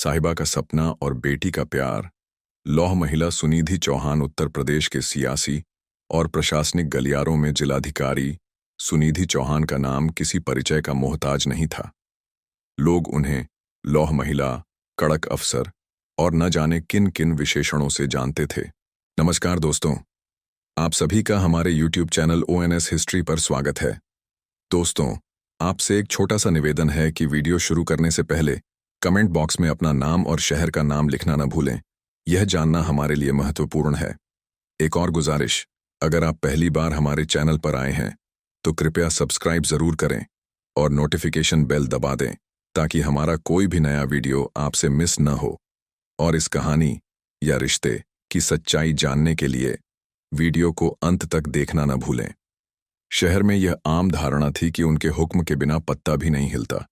साहिबा का सपना और बेटी का प्यार। लौह महिला सुनिधि चौहान उत्तर प्रदेश के सियासी और प्रशासनिक गलियारों में जिलाधिकारी सुनिधि चौहान का नाम किसी परिचय का मोहताज नहीं था। लोग उन्हें लौह महिला, कड़क अफसर और न जाने किन किन विशेषणों से जानते थे। नमस्कार दोस्तों, आप सभी का हमारे YouTube चैनल ONS हिस्ट्री पर स्वागत है। दोस्तों, आपसे एक छोटा सा निवेदन है कि वीडियो शुरू करने से पहले कमेंट बॉक्स में अपना नाम और शहर का नाम लिखना न भूलें। यह जानना हमारे लिए महत्वपूर्ण है। एक और गुजारिश, अगर आप पहली बार हमारे चैनल पर आए हैं तो कृपया सब्सक्राइब जरूर करें और नोटिफिकेशन बेल दबा दें ताकि हमारा कोई भी नया वीडियो आपसे मिस न हो। और इस कहानी या रिश्ते की सच्चाई जानने के लिए वीडियो को अंत तक देखना न भूलें। शहर में यह आम धारणा थी कि उनके हुक्म के बिना पत्ता भी नहीं हिलता।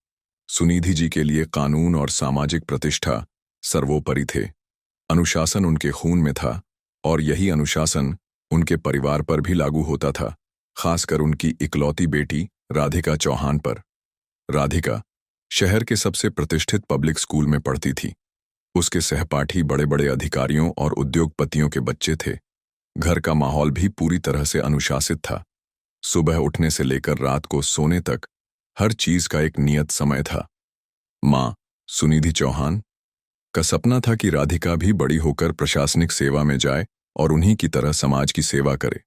सुनिधि जी के लिए कानून और सामाजिक प्रतिष्ठा सर्वोपरि थे। अनुशासन उनके खून में था और यही अनुशासन उनके परिवार पर भी लागू होता था, खासकर उनकी इकलौती बेटी राधिका चौहान पर। राधिका शहर के सबसे प्रतिष्ठित पब्लिक स्कूल में पढ़ती थी। उसके सहपाठी बड़े बड़े अधिकारियों और उद्योगपतियों के बच्चे थे। घर का माहौल भी पूरी तरह से अनुशासित था। सुबह उठने से लेकर रात को सोने तक हर चीज का एक नियत समय था। मां सुनिधि चौहान का सपना था कि राधिका भी बड़ी होकर प्रशासनिक सेवा में जाए और उन्हीं की तरह समाज की सेवा करे।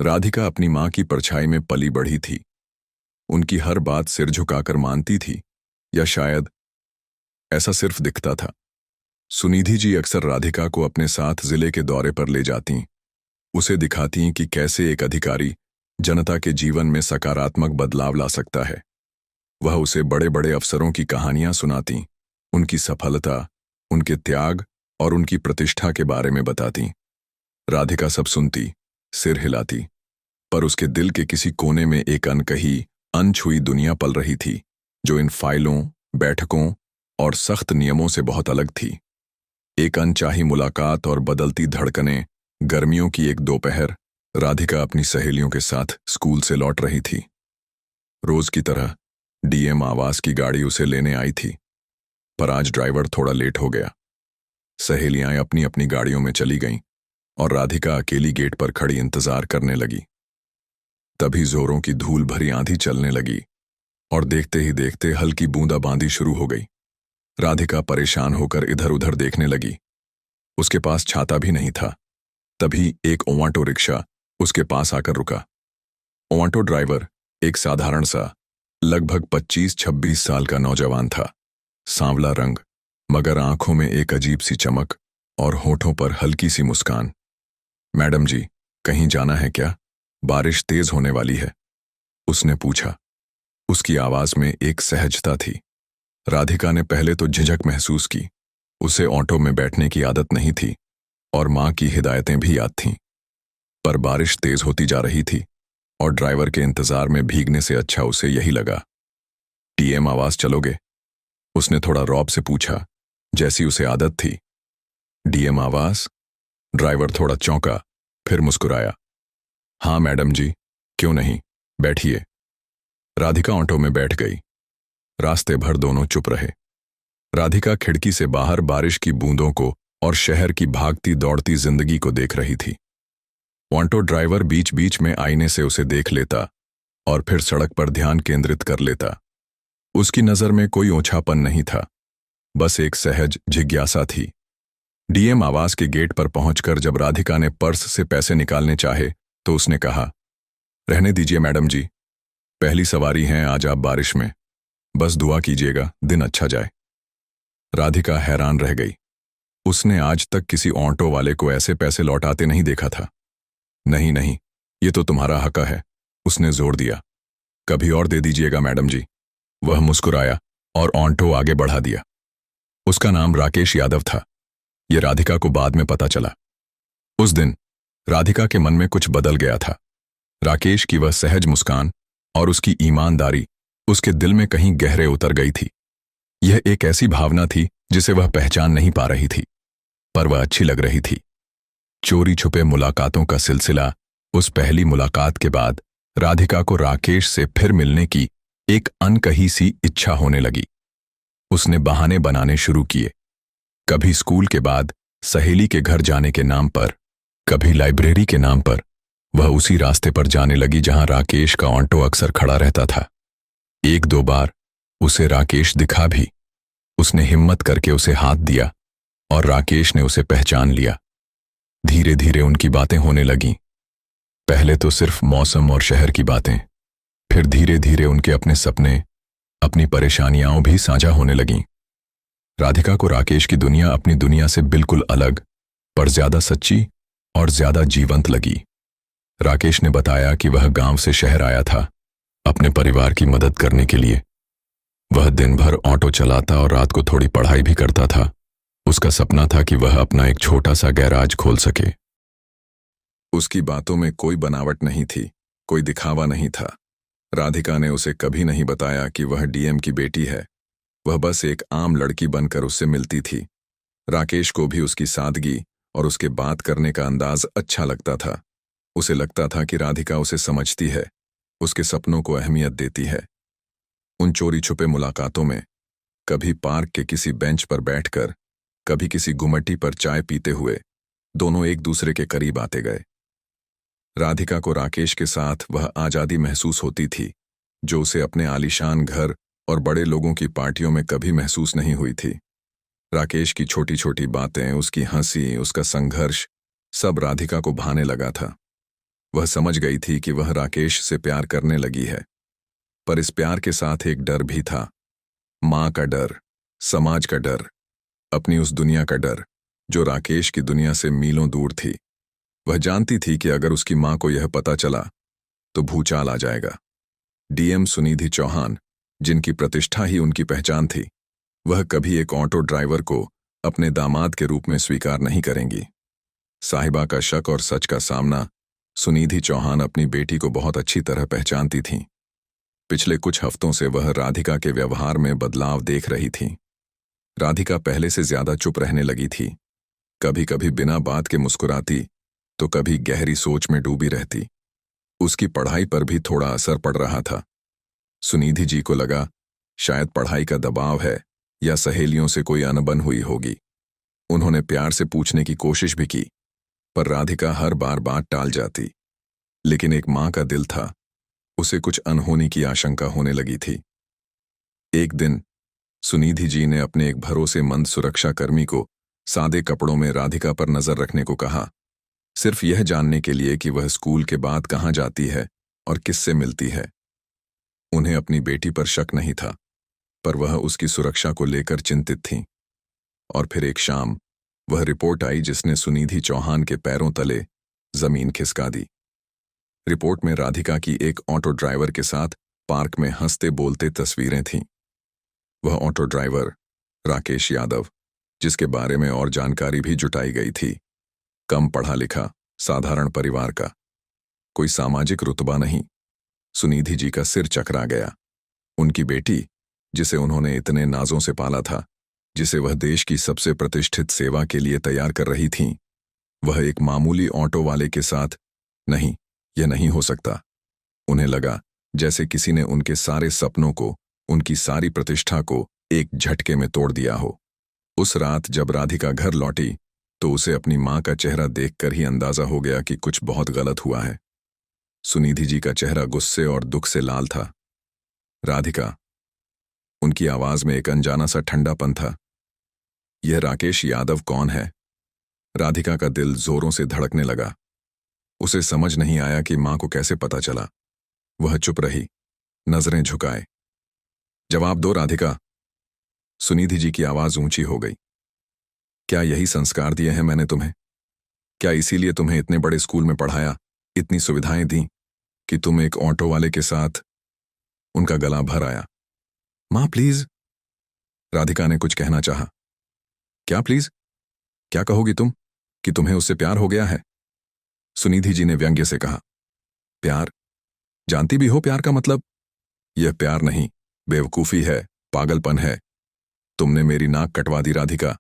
राधिका अपनी मां की परछाई में पली बढ़ी थी। उनकी हर बात सिर झुकाकर मानती थी, या शायद ऐसा सिर्फ दिखता था। सुनिधि जी अक्सर राधिका को अपने साथ जिले के दौरे पर ले जातीं, उसे दिखातीं कि कैसे एक अधिकारी जनता के जीवन में सकारात्मक बदलाव ला सकता है। वह उसे बड़े बड़े अफसरों की कहानियां सुनातीं, उनकी सफलता, उनके त्याग और उनकी प्रतिष्ठा के बारे में बतातीं। राधिका सब सुनती, सिर हिलाती, पर उसके दिल के किसी कोने में एक अनकही, अनछुई दुनिया पल रही थी, जो इन फाइलों, बैठकों और सख्त नियमों से बहुत अलग थी। एक अनचाही मुलाकात और बदलती धड़कनें। गर्मियों की एक दोपहर, राधिका अपनी सहेलियों के साथ स्कूल से लौट रही थी। रोज की तरह DM आवास की गाड़ी उसे लेने आई थी, पर आज ड्राइवर थोड़ा लेट हो गया। सहेलियां अपनी अपनी गाड़ियों में चली गईं और राधिका अकेली गेट पर खड़ी इंतजार करने लगी। तभी जोरों की धूल भरी आंधी चलने लगी और देखते ही देखते हल्की बूंदाबांदी शुरू हो गई। राधिका परेशान होकर इधर उधर देखने लगी। उसके पास छाता भी नहीं था। तभी एक ऑटो रिक्शा उसके पास आकर रुका। ऑटो ड्राइवर एक साधारण सा, लगभग 25-26 साल का नौजवान था। सांवला रंग, मगर आंखों में एक अजीब सी चमक और होठों पर हल्की सी मुस्कान। मैडम जी, कहीं जाना है क्या? बारिश तेज होने वाली है, उसने पूछा। उसकी आवाज में एक सहजता थी। राधिका ने पहले तो झिझक महसूस की। उसे ऑटो में बैठने की आदत नहीं थी और मां की हिदायतें भी याद थीं। पर बारिश तेज होती जा रही थी और ड्राइवर के इंतजार में भीगने से अच्छा उसे यही लगा। DM आवास चलोगे? उसने थोड़ा रौब से पूछा, जैसी उसे आदत थी। DM आवास? ड्राइवर थोड़ा चौंका, फिर मुस्कुराया। हाँ मैडम जी, क्यों नहीं, बैठिए। राधिका ऑटो में बैठ गई। रास्ते भर दोनों चुप रहे। राधिका खिड़की से बाहर बारिश की बूंदों को और शहर की भागती दौड़ती जिंदगी को देख रही थी। ऑटो ड्राइवर बीच बीच में आईने से उसे देख लेता और फिर सड़क पर ध्यान केंद्रित कर लेता। उसकी नजर में कोई ओछापन नहीं था, बस एक सहज जिज्ञासा थी। DM आवास के गेट पर पहुंचकर जब राधिका ने पर्स से पैसे निकालने चाहे तो उसने कहा, रहने दीजिए मैडम जी, पहली सवारी हैं आज आप बारिश में, बस दुआ कीजिएगा दिन अच्छा जाए। राधिका हैरान रह गई। उसने आज तक किसी ऑटो वाले को ऐसे पैसे लौटाते नहीं देखा था। नहीं नहीं, ये तो तुम्हारा हक है, उसने जोर दिया। कभी और दे दीजिएगा मैडम जी। वह मुस्कुराया और ऑटो आगे बढ़ा दिया। उसका नाम राकेश यादव था। यह राधिका को बाद में पता चला। उस दिन राधिका के मन में कुछ बदल गया था। राकेश की वह सहज मुस्कान और उसकी ईमानदारी उसके दिल में कहीं गहरे उतर गई थी। यह एक ऐसी भावना थी जिसे वह पहचान नहीं पा रही थी, पर वह अच्छी लग रही थी। चोरी छुपे मुलाकातों का सिलसिला। उस पहली मुलाकात के बाद राधिका को राकेश से फिर मिलने की एक अनकही सी इच्छा होने लगी। उसने बहाने बनाने शुरू किए। कभी स्कूल के बाद सहेली के घर जाने के नाम पर, कभी लाइब्रेरी के नाम पर वह उसी रास्ते पर जाने लगी जहां राकेश का ऑटो अक्सर खड़ा रहता था। एक दो बार उसे राकेश दिखा भी। उसने हिम्मत करके उसे हाथ दिया और राकेश ने उसे पहचान लिया। धीरे धीरे उनकी बातें होने लगीं। पहले तो सिर्फ मौसम और शहर की बातें, फिर धीरे धीरे उनके अपने सपने, अपनी परेशानियां भी साझा होने लगीं। राधिका को राकेश की दुनिया अपनी दुनिया से बिल्कुल अलग, पर ज्यादा सच्ची और ज्यादा जीवंत लगी। राकेश ने बताया कि वह गांव से शहर आया था अपने परिवार की मदद करने के लिए। वह दिन भर ऑटो चलाता और रात को थोड़ी पढ़ाई भी करता था। उसका सपना था कि वह अपना एक छोटा सा गैराज खोल सके। उसकी बातों में कोई बनावट नहीं थी, कोई दिखावा नहीं था। राधिका ने उसे कभी नहीं बताया कि वह डीएम की बेटी है। वह बस एक आम लड़की बनकर उससे मिलती थी। राकेश को भी उसकी सादगी और उसके बात करने का अंदाज अच्छा लगता था। उसे लगता था कि राधिका उसे समझती है, उसके सपनों को अहमियत देती है। उन चोरी छुपे मुलाकातों में, कभी पार्क के किसी बेंच पर बैठकर, कभी किसी गुमटी पर चाय पीते हुए, दोनों एक दूसरे के करीब आते गए। राधिका को राकेश के साथ वह आजादी महसूस होती थी जो उसे अपने आलीशान घर और बड़े लोगों की पार्टियों में कभी महसूस नहीं हुई थी। राकेश की छोटी छोटी बातें, उसकी हंसी, उसका संघर्ष, सब राधिका को भाने लगा था। वह समझ गई थी कि वह राकेश से प्यार करने लगी है, पर इस प्यार के साथ एक डर भी था। माँ का डर, समाज का डर, अपनी उस दुनिया का डर जो राकेश की दुनिया से मीलों दूर थी। वह जानती थी कि अगर उसकी माँ को यह पता चला तो भूचाल आ जाएगा। डीएम सुनिधि चौहान, जिनकी प्रतिष्ठा ही उनकी पहचान थी, वह कभी एक ऑटो ड्राइवर को अपने दामाद के रूप में स्वीकार नहीं करेंगी। साहिबा का शक और सच का सामना सुनिधि चौहान अपनी बेटी को बहुत अच्छी तरह पहचानती थीं। पिछले कुछ हफ्तों से वह राधिका के व्यवहार में बदलाव देख रही थी। राधिका पहले से ज्यादा चुप रहने लगी थी। कभी कभी बिना बात के मुस्कुराती तो कभी गहरी सोच में डूबी रहती। उसकी पढ़ाई पर भी थोड़ा असर पड़ रहा था। सुनिधि जी को लगा शायद पढ़ाई का दबाव है या सहेलियों से कोई अनबन हुई होगी। उन्होंने प्यार से पूछने की कोशिश भी की, पर राधिका हर बार बात टाल जाती। लेकिन एक माँ का दिल था, उसे कुछ अनहोनी की आशंका होने लगी थी। एक दिन सुनिधि जी ने अपने एक भरोसेमंद सुरक्षाकर्मी को सादे कपड़ों में राधिका पर नजर रखने को कहा, सिर्फ यह जानने के लिए कि वह स्कूल के बाद कहाँ जाती है और किससे मिलती है। उन्हें अपनी बेटी पर शक नहीं था, पर वह उसकी सुरक्षा को लेकर चिंतित थीं। और फिर एक शाम वह रिपोर्ट आई जिसने सुनिधि चौहान के पैरों तले जमीन खिसका दी। रिपोर्ट में राधिका की एक ऑटो ड्राइवर के साथ पार्क में हंसते बोलते तस्वीरें थीं। वह ऑटो ड्राइवर राकेश यादव, जिसके बारे में और जानकारी भी जुटाई गई थी, कम पढ़ा लिखा, साधारण परिवार का, कोई सामाजिक रुतबा नहीं। सुनिधि जी का सिर चकरा गया। उनकी बेटी, जिसे उन्होंने इतने नाजों से पाला था, जिसे वह देश की सबसे प्रतिष्ठित सेवा के लिए तैयार कर रही थीं, वह एक मामूली ऑटो वाले के साथ, नहीं, यह नहीं हो सकता। उन्हें लगा जैसे किसी ने उनके सारे सपनों को, उनकी सारी प्रतिष्ठा को एक झटके में तोड़ दिया हो। उस रात जब राधिका घर लौटी तो उसे अपनी माँ का चेहरा देखकर ही अंदाजा हो गया कि कुछ बहुत गलत हुआ है। सुनिधि जी का चेहरा गुस्से और दुख से लाल था। राधिका, उनकी आवाज में एक अनजाना सा ठंडापन था। यह राकेश यादव कौन है? राधिका का दिल जोरों से धड़कने लगा। उसे समझ नहीं आया कि माँ को कैसे पता चला। वह चुप रही, नजरें झुकाए। जवाब दो राधिका। सुनिधि जी की आवाज ऊंची हो गई। क्या यही संस्कार दिए हैं मैंने तुम्हें? क्या इसीलिए तुम्हें इतने बड़े स्कूल में पढ़ाया, इतनी सुविधाएं दी कि तुम एक ऑटो वाले के साथ? उनका गला भर आया। माँ प्लीज। राधिका ने कुछ कहना चाहा। क्या प्लीज? क्या कहोगी तुम कि तुम्हें उससे प्यार हो गया है? सुनिधि जी ने व्यंग्य से कहा। प्यार? जानती भी हो प्यार का मतलब? यह प्यार नहीं, बेवकूफी है, पागलपन है। तुमने मेरी नाक कटवा दी राधिका।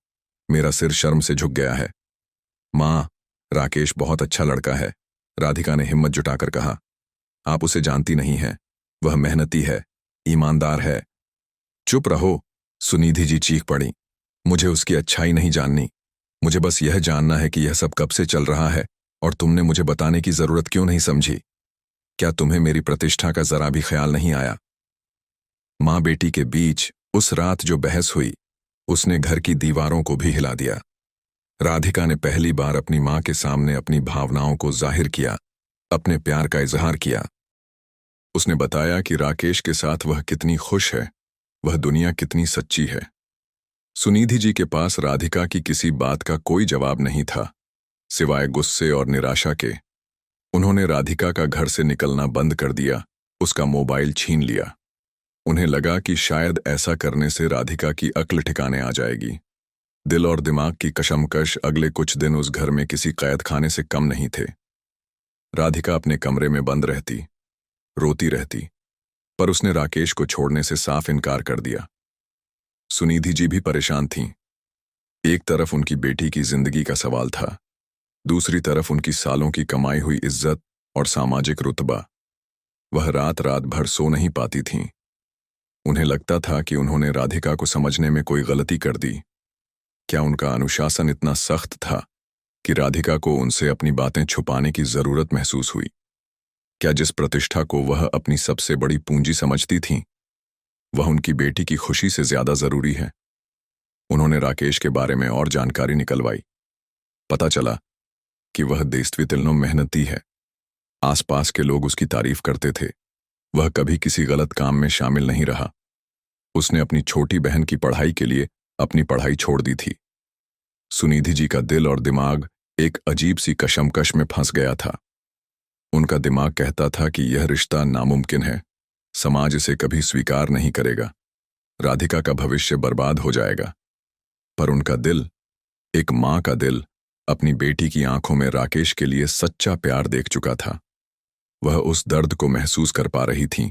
मेरा सिर शर्म से झुक गया है। माँ, राकेश बहुत अच्छा लड़का है, राधिका ने हिम्मत जुटाकर कहा। आप उसे जानती नहीं हैं। वह मेहनती है, ईमानदार है। चुप रहो, सुनिधि जी चीख पड़ी। मुझे उसकी अच्छाई नहीं जाननी। मुझे बस यह जानना है कि यह सब कब से चल रहा है और तुमने मुझे बताने की जरूरत क्यों नहीं समझी। क्या तुम्हें मेरी प्रतिष्ठा का जरा भी ख्याल नहीं आया? माँ बेटी के बीच उस रात जो बहस हुई, उसने घर की दीवारों को भी हिला दिया। राधिका ने पहली बार अपनी माँ के सामने अपनी भावनाओं को जाहिर किया, अपने प्यार का इजहार किया। उसने बताया कि राकेश के साथ वह कितनी खुश है, वह दुनिया कितनी सच्ची है। सुनिधि जी के पास राधिका की किसी बात का कोई जवाब नहीं था, सिवाय गुस्से और निराशा के। उन्होंने राधिका का घर से निकलना बंद कर दिया, उसका मोबाइल छीन लिया। उन्हें लगा कि शायद ऐसा करने से राधिका की अक्ल ठिकाने आ जाएगी। दिल और दिमाग की कशमकश अगले कुछ दिन उस घर में किसी कैद खाने से कम नहीं थे। राधिका अपने कमरे में बंद रहती, रोती रहती, पर उसने राकेश को छोड़ने से साफ इनकार कर दिया। सुनिधि जी भी परेशान थीं। एक तरफ उनकी बेटी की जिंदगी का सवाल था, दूसरी तरफ उनकी सालों की कमाई हुई इज्जत और सामाजिक रुतबा। वह रात रात भर सो नहीं पाती थीं। उन्हें लगता था कि उन्होंने राधिका को समझने में कोई गलती कर दी। क्या उनका अनुशासन इतना सख्त था कि राधिका को उनसे अपनी बातें छुपाने की जरूरत महसूस हुई? क्या जिस प्रतिष्ठा को वह अपनी सबसे बड़ी पूंजी समझती थीं, वह उनकी बेटी की खुशी से ज्यादा जरूरी है? उन्होंने राकेश के बारे में और जानकारी निकलवाई। पता चला कि वह देशवितिल्नो मेहनती है। आसपास के लोग उसकी तारीफ करते थे। वह कभी किसी गलत काम में शामिल नहीं रहा। उसने अपनी छोटी बहन की पढ़ाई के लिए अपनी पढ़ाई छोड़ दी थी। सुनिधि जी का दिल और दिमाग एक अजीब सी कशमकश में फंस गया था। उनका दिमाग कहता था कि यह रिश्ता नामुमकिन है, समाज इसे कभी स्वीकार नहीं करेगा, राधिका का भविष्य बर्बाद हो जाएगा। पर उनका दिल, एक माँ का दिल, अपनी बेटी की आंखों में राकेश के लिए सच्चा प्यार देख चुका था। वह उस दर्द को महसूस कर पा रही थी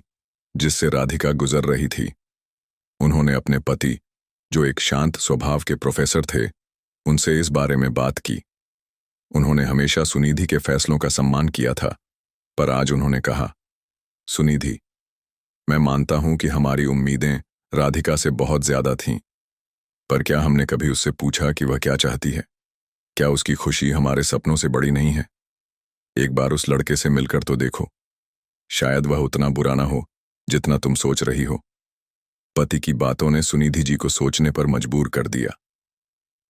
जिससे राधिका गुजर रही थी। उन्होंने अपने पति, जो एक शांत स्वभाव के प्रोफेसर थे, उनसे इस बारे में बात की। उन्होंने हमेशा सुनिधि के फैसलों का सम्मान किया था, पर आज उन्होंने कहा, सुनिधि, मैं मानता हूं कि हमारी उम्मीदें राधिका से बहुत ज्यादा थीं, पर क्या हमने कभी उससे पूछा कि वह क्या चाहती है? क्या उसकी खुशी हमारे सपनों से बड़ी नहीं है? एक बार उस लड़के से मिलकर तो देखो, शायद वह उतना बुरा ना हो जितना तुम सोच रही हो। पति की बातों ने सुनिधि जी को सोचने पर मजबूर कर दिया।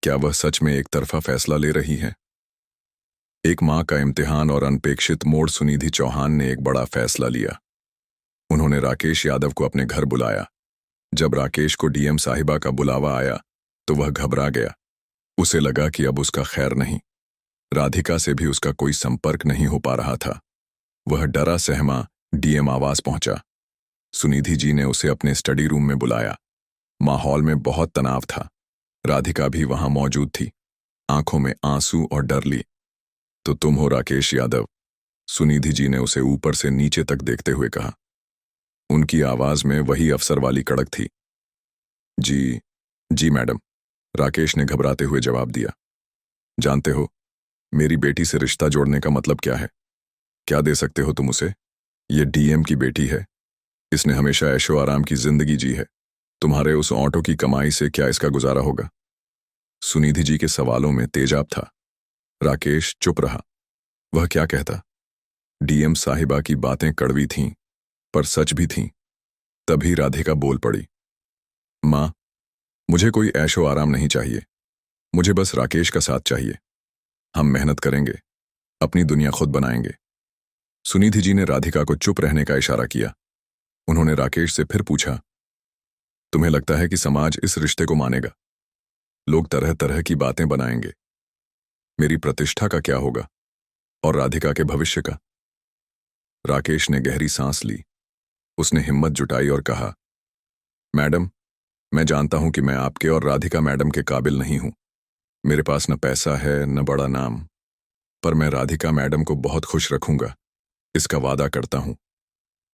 क्या वह सच में एक तरफा फैसला ले रही है? एक मां का इम्तिहान और अनपेक्षित मोड़। सुनिधि चौहान ने एक बड़ा फैसला लिया। उन्होंने राकेश यादव को अपने घर बुलाया। जब राकेश को डीएम साहिबा का बुलावा आया तो वह घबरा गया। उसे लगा कि अब उसका खैर नहीं। राधिका से भी उसका कोई संपर्क नहीं हो पा रहा था। वह डरा सहमा डीएम आवास पहुंचा। सुनिधि जी ने उसे अपने स्टडी रूम में बुलाया। माहौल में बहुत तनाव था। राधिका भी वहां मौजूद थी, आंखों में आंसू और डर ली। तो तुम हो राकेश यादव? सुनिधि जी ने उसे ऊपर से नीचे तक देखते हुए कहा। उनकी आवाज में वही अफसर वाली कड़क थी। जी, जी मैडम, राकेश ने घबराते हुए जवाब दिया। जानते हो, मेरी बेटी से रिश्ता जोड़ने का मतलब क्या है? क्या दे सकते हो तुम उसे? ये डीएम की बेटी है। इसने हमेशा ऐशो आराम की जिंदगी जी है। तुम्हारे उस ऑटो की कमाई से क्या इसका गुजारा होगा? सुनिधि जी के सवालों में तेजाब था। राकेश चुप रहा। वह क्या कहता? डीएम साहिबा की बातें कड़वी थीं, पर सच भी थीं। तभी राधिका बोल पड़ी। माँ, मुझे कोई ऐशो आराम नहीं चाहिए। मुझे बस राकेश का साथ चाहिए। हम मेहनत करेंगे, अपनी दुनिया खुद बनाएंगे। सुनिधि जी ने राधिका को चुप रहने का इशारा किया। उन्होंने राकेश से फिर पूछा, तुम्हें लगता है कि समाज इस रिश्ते को मानेगा? लोग तरह तरह की बातें बनाएंगे। मेरी प्रतिष्ठा का क्या होगा? और राधिका के भविष्य का? राकेश ने गहरी सांस ली। उसने हिम्मत जुटाई और कहा, मैडम, मैं जानता हूं कि मैं आपके और राधिका मैडम के काबिल नहीं हूं। मेरे पास न पैसा है न बड़ा नाम, पर मैं राधिका मैडम को बहुत खुश रखूंगा, इसका वादा करता हूं।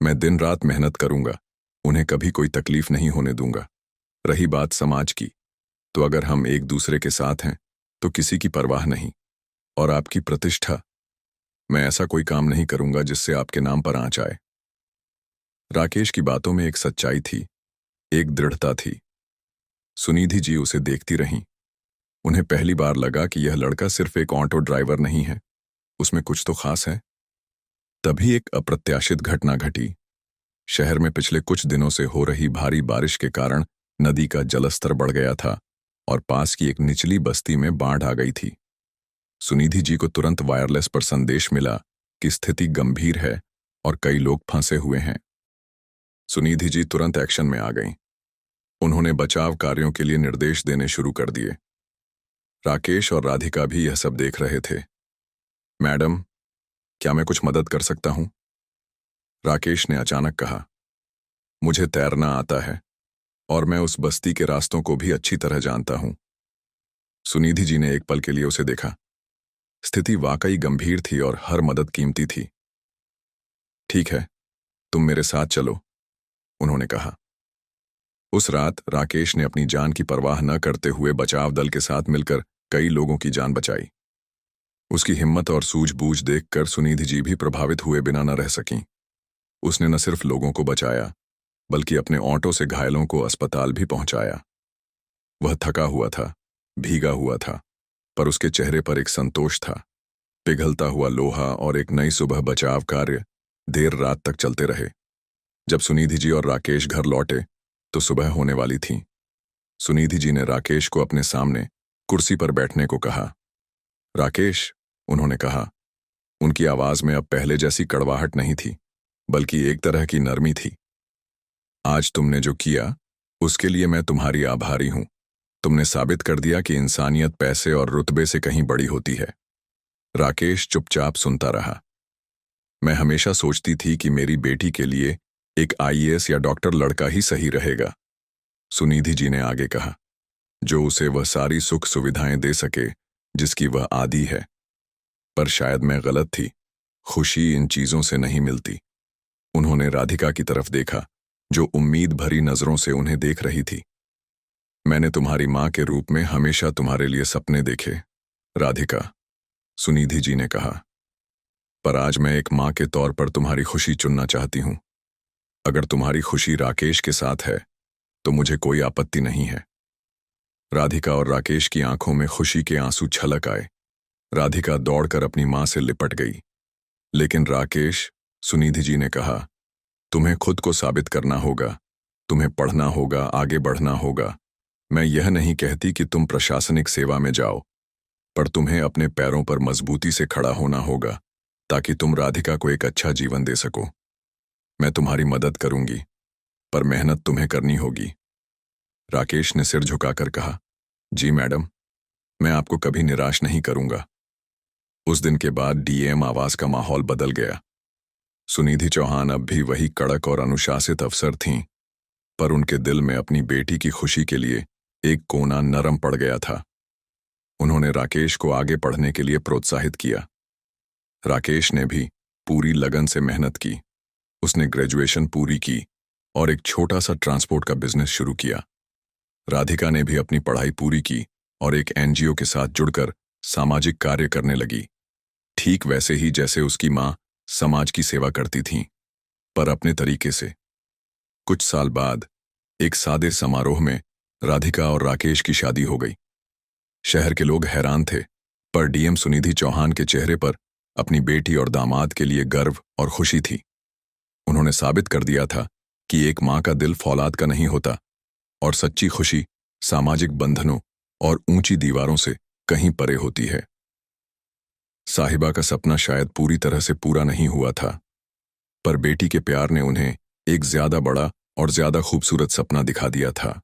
मैं दिन रात मेहनत करूंगा, उन्हें कभी कोई तकलीफ नहीं होने दूंगा। रही बात समाज की, तो अगर हम एक दूसरे के साथ हैं तो किसी की परवाह नहीं। और आपकी प्रतिष्ठा, मैं ऐसा कोई काम नहीं करूंगा जिससे आपके नाम पर आंच आए। राकेश की बातों में एक सच्चाई थी, एक दृढ़ता थी। सुनिधि जी उसे देखती रहीं। उन्हें पहली बार लगा कि यह लड़का सिर्फ एक ऑटो ड्राइवर नहीं है, उसमें कुछ तो खास है। तभी एक अप्रत्याशित घटना घटी। शहर में पिछले कुछ दिनों से हो रही भारी बारिश के कारण नदी का जलस्तर बढ़ गया था और पास की एक निचली बस्ती में बाढ़ आ गई थी। सुनिधि जी को तुरंत वायरलेस पर संदेश मिला कि स्थिति गंभीर है और कई लोग फंसे हुए हैं। सुनिधि जी तुरंत एक्शन में आ गईं। उन्होंने बचाव कार्यों के लिए निर्देश देने शुरू कर दिए। राकेश और राधिका भी यह सब देख रहे थे। मैडम, क्या मैं कुछ मदद कर सकता हूं? राकेश ने अचानक कहा। मुझे तैरना आता है और मैं उस बस्ती के रास्तों को भी अच्छी तरह जानता हूं। सुनिधि जी ने एक पल के लिए उसे देखा। स्थिति वाकई गंभीर थी और हर मदद कीमती थी। ठीक है, तुम मेरे साथ चलो, उन्होंने कहा। उस रात राकेश ने अपनी जान की परवाह न करते हुए बचाव दल के साथ मिलकर कई लोगों की जान बचाई। उसकी हिम्मत और सूझबूझ देखकर सुनिधि जी भी प्रभावित हुए बिना न रह सकीं। उसने न सिर्फ लोगों को बचाया, बल्कि अपने ऑटो से घायलों को अस्पताल भी पहुंचाया। वह थका हुआ था, भीगा हुआ था, पर उसके चेहरे पर एक संतोष था। पिघलता हुआ लोहा और एक नई सुबह बचाव कार्य देर रात तक चलते रहे। जब सुनिधि जी और राकेश घर लौटे तो सुबह होने वाली थी। सुनिधि जी ने राकेश को अपने सामने कुर्सी पर बैठने को कहा। राकेश, उन्होंने कहा। उनकी आवाज में अब पहले जैसी कड़वाहट नहीं थी, बल्कि एक तरह की नरमी थी। आज तुमने जो किया उसके लिए मैं तुम्हारी आभारी हूं। तुमने साबित कर दिया कि इंसानियत पैसे और रुतबे से कहीं बड़ी होती है। राकेश चुपचाप सुनता रहा। मैं हमेशा सोचती थी कि मेरी बेटी के लिए एक आईएएस या डॉक्टर लड़का ही सही रहेगा, सुनिधि जी ने आगे कहा, जो उसे वह सारी सुख सुविधाएं दे सके जिसकी वह आदी है। पर शायद मैं गलत थी। खुशी इन चीजों से नहीं मिलती। उन्होंने राधिका की तरफ देखा, जो उम्मीद भरी नजरों से उन्हें देख रही थी। मैंने तुम्हारी मां के रूप में हमेशा तुम्हारे लिए सपने देखे, राधिका, सुनिधि जी ने कहा। पर आज मैं एक मां के तौर पर तुम्हारी खुशी चुनना चाहती हूं। अगर तुम्हारी खुशी राकेश के साथ है तो मुझे कोई आपत्ति नहीं है। राधिका और राकेश की आंखों में खुशी के आंसू छलक आए। राधिका दौड़कर अपनी मां से लिपट गई। लेकिन राकेश, सुनिधि जी ने कहा, तुम्हें खुद को साबित करना होगा, तुम्हें पढ़ना होगा, आगे बढ़ना होगा। मैं यह नहीं कहती कि तुम प्रशासनिक सेवा में जाओ, पर तुम्हें अपने पैरों पर मजबूती से खड़ा होना होगा ताकि तुम राधिका को एक अच्छा जीवन दे सको। मैं तुम्हारी मदद करूंगी, पर मेहनत तुम्हें करनी होगी। राकेश ने सिर झुकाकर कहा, जी मैडम, मैं आपको कभी निराश नहीं करूंगा। उस दिन के बाद डीएम आवास का माहौल बदल गया। सुनिधि चौहान अब भी वही कड़क और अनुशासित अफसर थीं, पर उनके दिल में अपनी बेटी की खुशी के लिए एक कोना नरम पड़ गया था। उन्होंने राकेश को आगे पढ़ने के लिए प्रोत्साहित किया। राकेश ने भी पूरी लगन से मेहनत की। उसने ग्रेजुएशन पूरी की और एक छोटा सा ट्रांसपोर्ट का बिजनेस शुरू किया। राधिका ने भी अपनी पढ़ाई पूरी की और एक एनजीओ के साथ जुड़कर सामाजिक कार्य करने लगी, ठीक वैसे ही जैसे उसकी मां समाज की सेवा करती थीं, पर अपने तरीके से। कुछ साल बाद एक सादे समारोह में राधिका और राकेश की शादी हो गई। शहर के लोग हैरान थे, पर डीएम सुनिधि चौहान के चेहरे पर अपनी बेटी और दामाद के लिए गर्व और खुशी थी। उन्होंने साबित कर दिया था कि एक मां का दिल फौलाद का नहीं होता और सच्ची खुशी सामाजिक बंधनों और ऊंची दीवारों से कहीं परे होती है। साहिबा का सपना शायद पूरी तरह से पूरा नहीं हुआ था, पर बेटी के प्यार ने उन्हें एक ज्यादा बड़ा और ज्यादा खूबसूरत सपना दिखा दिया था।